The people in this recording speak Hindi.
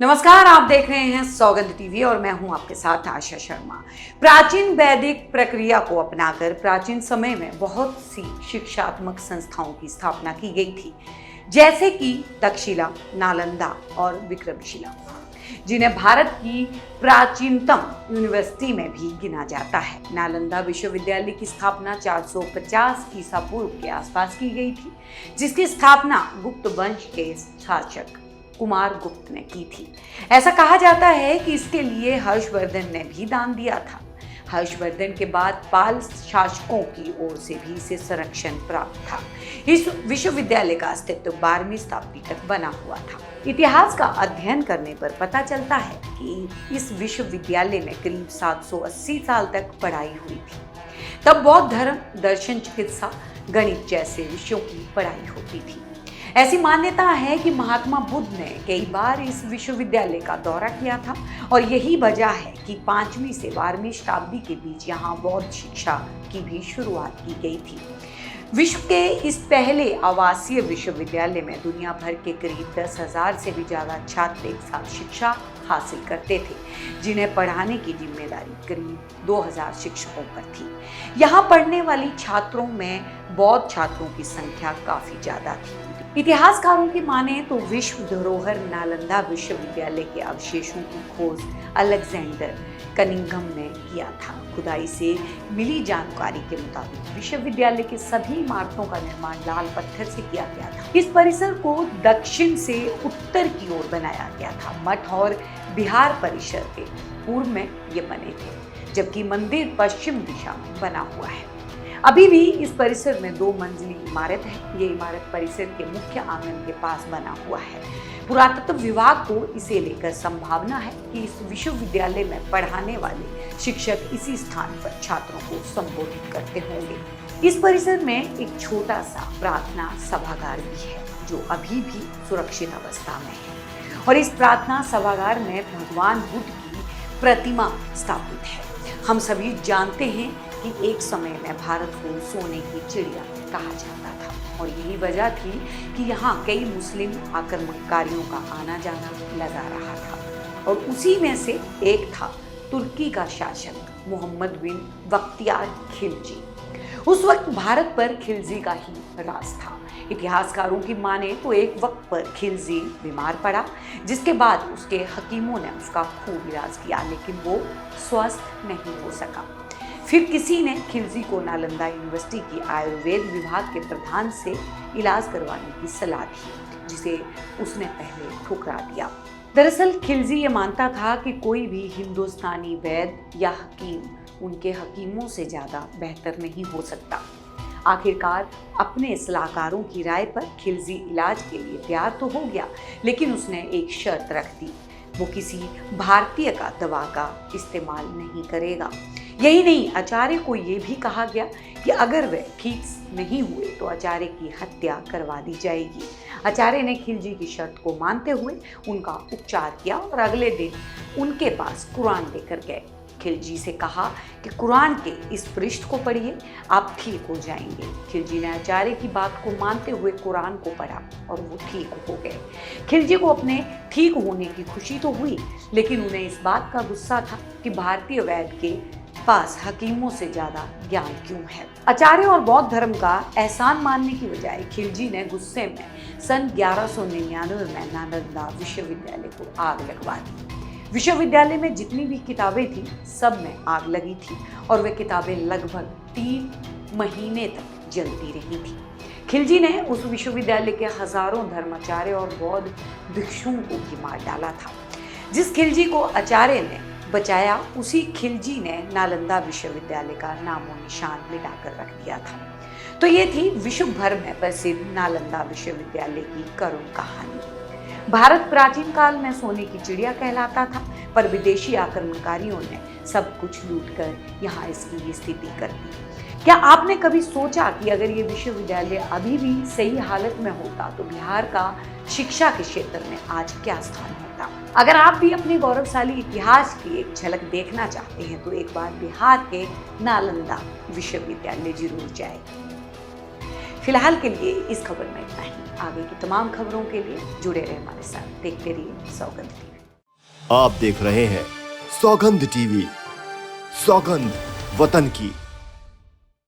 नमस्कार, आप देख रहे हैं सौगंध टीवी और मैं हूं आपके साथ आशा शर्मा। प्राचीन वैदिक प्रक्रिया को अपनाकर प्राचीन समय में बहुत सी शिक्षात्मक संस्थाओं की स्थापना की गई थी, जैसे कि तक्षशिला, नालंदा और विक्रमशिला, जिन्हें भारत की प्राचीनतम यूनिवर्सिटी में भी गिना जाता है। नालंदा विश्वविद्यालय की स्थापना 450 ईसा पूर्व के आसपास की गई थी, जिसकी स्थापना गुप्त वंश के शासक कुमार गुप्त ने की थी। ऐसा कहा जाता है कि इसके लिए हर्षवर्धन ने भी दान दिया था। हर्षवर्धन के बाद पाल शासकों की ओर से भी इसे संरक्षण प्राप्त था। इस विश्वविद्यालय का अस्तित्व 12वीं शताब्दी तक बना हुआ था। इतिहास का अध्ययन करने पर पता चलता है कि इस विश्वविद्यालय में करीब 780 साल तक पढ़ाई हुई थी। तब बौद्ध धर्म, दर्शन, चिकित्सा, गणित जैसे विषयों की पढ़ाई होती थी। ऐसी मान्यता है कि महात्मा बुद्ध ने कई बार इस विश्वविद्यालय का दौरा किया था और यही वजह है कि 5वीं से 12वीं शताब्दी के बीच यहाँ बौद्ध शिक्षा की भी शुरुआत की गई थी। विश्व के इस पहले आवासीय विश्वविद्यालय में दुनिया भर के करीब 10,000 से भी ज़्यादा छात्र एक साथ शिक्षा हासिल करते थे, जिन्हें पढ़ाने की जिम्मेदारी करीब 2,000 शिक्षकों पर थी। यहाँ पढ़ने वाली छात्रों में बौद्ध छात्रों की संख्या काफ़ी ज़्यादा थी। इतिहासकारों की माने तो विश्व धरोहर नालंदा विश्वविद्यालय के अवशेषों की खोज अलेक्जेंडर कनिंघम ने किया था। खुदाई से मिली जानकारी के मुताबिक विश्वविद्यालय के सभी इमारतों का निर्माण लाल पत्थर से किया गया था। इस परिसर को दक्षिण से उत्तर की ओर बनाया गया था। मठ और विहार परिसर के पूर्व में ये बने थे, जबकि मंदिर पश्चिम दिशा में बना हुआ है। अभी भी इस परिसर में 2 मंजिली इमारत है। ये इमारत परिसर के मुख्य आंगन के पास बना हुआ है। पुरातत्व विभाग को इसे लेकर संभावना है कि इस विश्वविद्यालय में पढ़ाने वाले शिक्षक इसी स्थान पर छात्रों को संबोधित करते होंगे। इस परिसर में एक छोटा सा प्रार्थना सभागार भी है, जो अभी भी सुरक्षित अवस्था में है और इस प्रार्थना सभागार में भगवान बुद्ध की प्रतिमा स्थापित है। हम सभी जानते हैं कि एक समय में भारत को सोने की चिड़िया कहा जाता था और यही वजह थी कि यहाँ कई मुस्लिम आक्रमणकारियों का आना जाना लगा रहा था और उसी में से एक था तुर्की का शासक मोहम्मद बिन बख्तियार खिलजी। उस वक्त भारत पर खिलजी का ही राज था। इतिहासकारों की माने तो एक वक्त पर खिलजी बीमार पड़ा, जिसके बाद उसके हकीमों ने उसका खूब इलाज किया, लेकिन वो स्वस्थ नहीं हो सका। फिर किसी ने खिलजी को नालंदा यूनिवर्सिटी की आयुर्वेद विभाग के प्रधान से इलाज करवाने की सलाह दी, जिसे उसने पहले ठुकरा दिया। दरअसल खिलजी ये मानता था कि कोई भी हिंदुस्तानी वैद्य या हकीम उनके हकीमों से ज़्यादा बेहतर नहीं हो सकता। आखिरकार अपने सलाहकारों की राय पर खिलजी इलाज के लिए तैयार तो हो गया, लेकिन उसने एक शर्त रख दी, वो किसी भारतीय का दवा का इस्तेमाल नहीं करेगा। यही नहीं, आचार्य को ये भी कहा गया कि अगर वे ठीक नहीं हुए तो आचार्य की हत्या करवा दी जाएगी। आचार्य ने खिलजी की शर्त को मानते हुए उनका उपचार किया और अगले दिन उनके पास कुरान लेकर गए। खिलजी से कहा कि कुरान के इस पृष्ठ को पढ़िए, आप ठीक हो जाएंगे। खिलजी ने आचार्य की बात को मानते हुए कुरान को पढ़ा और वो ठीक हो गए। खिलजी को अपने ठीक होने की खुशी तो हुई, लेकिन उन्हें इस बात का गुस्सा था कि भारतीय वैद्य के पास हकीमों से ज़्यादा ज्ञान क्यों है। आचार्य और बौद्ध धर्म का एहसान मानने की बजाय खिलजी ने गुस्से में सन 1199 में नालंदा विश्वविद्यालय को आग लगवा दी। विश्वविद्यालय में जितनी भी किताबें थी, सब में आग लगी थी और वे किताबें लगभग 3 महीने तक जलती रही थी। खिलजी ने उस विश्वविद्यालय के हजारों धर्माचार्य और बौद्ध भिक्षुओं को भी मार डाला था। जिस खिलजी को आचार्य ने बचाया, उसी खिलजी ने नालंदा विश्वविद्यालय का नामो निशान मिटाकर रख दिया था। तो ये थी विश्व भर में प्रसिद्ध नालंदा विश्वविद्यालय की करुण कहानी। भारत प्राचीन काल में सोने की चिड़िया कहलाता था, पर विदेशी आक्रमणकारियों ने सब कुछ लूटकर यहाँ इसकी ये स्थिति कर दी। क्या आपने कभी सोचा कि अगर ये विश्वविद्यालय अभी भी सही हालत में होता तो बिहार का शिक्षा के क्षेत्र में आज क्या स्थान होता? अगर आप भी अपने गौरवशाली इतिहास की एक झलक देखना चाहते हैं तो एक बार बिहार के नालंदा विश्वविद्यालय जरूर जाएं। फिलहाल के लिए इस खबर में इतना ही। आगे की तमाम खबरों के लिए जुड़े रहे हमारे साथ। देखते रहिए सौगंध टीवी। आप देख रहे हैं सौगंध टीवी, सौगंध वतन की।